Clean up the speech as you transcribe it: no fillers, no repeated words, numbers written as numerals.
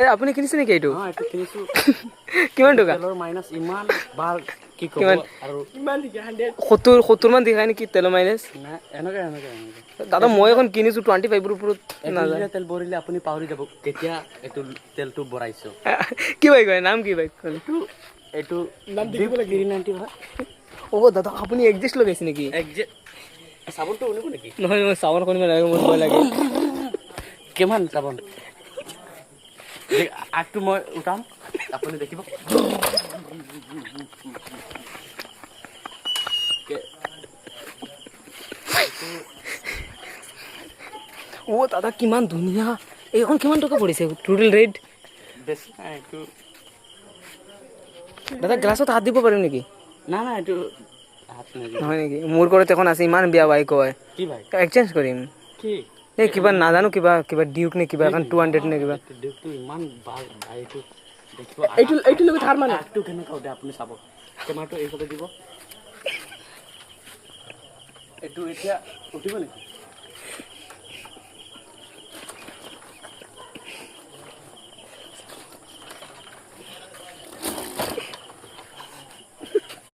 আপুনি কিনিছে নেকি এইটো? অঁ এইটো কিনিছোঁ। কিমান টকা? তেলৰ মাইনাছ ইমান ভাল কি ক'ব আৰু ইমান 70 মান দেখাই নেকি তেলৰ মাইলেজ? নাই এনেকৈ দাদা মই এখন কিনিছোঁ 25ৰ ওপৰত 1 নাযায়। লিটাৰ তেল ভৰিলে আপুনি পাহৰি যাব কেতিয়া এইটো তেলটো ভৰাইছোঁ। কি বাইক হয় নাম কি বাইক? এইটো নাম দেখিব লাগে 390 হয়। অ' দাদা আপুনি একজিষ্ট লগাইছে নেকি? চাবোনটো উলিব নেকি? নহয় মই চাবোন কৰিব নালাগে মোৰ ভয় লাগে। কিমান চাবোন? আগটো মই উঠাম আপুনি দেখিব। অ' দাদা কিমান ধুনীয়া। এইখন কিমান টকা পৰিছে টোটেল ৰেট? বেছি নাই এইটো। দাদা গ্লাছত হাত দিব পাৰিম নেকি? নাই এইটো হাত নিদিব। নহয় নেকি? মোৰ ঘৰত এখন আছে ইমান বেয়া বাইক হয়। কি ভাই? এক্সচেঞ্জ কৰিম। কি? এই কিবা নাজানো কিবা ডিউক নে কিবা এখন 200 নে কিবা। এইটো ডিউকটো ইমান ভাল ভাই এইটো দেখিব। এইটো লগত ধাৰ মানে। আগটো কেনেকুৱা উঠে আপুনি চাব। কেমেৰাটো এইফালে দিব। এইটো এতিয়া উঠিব নেকি?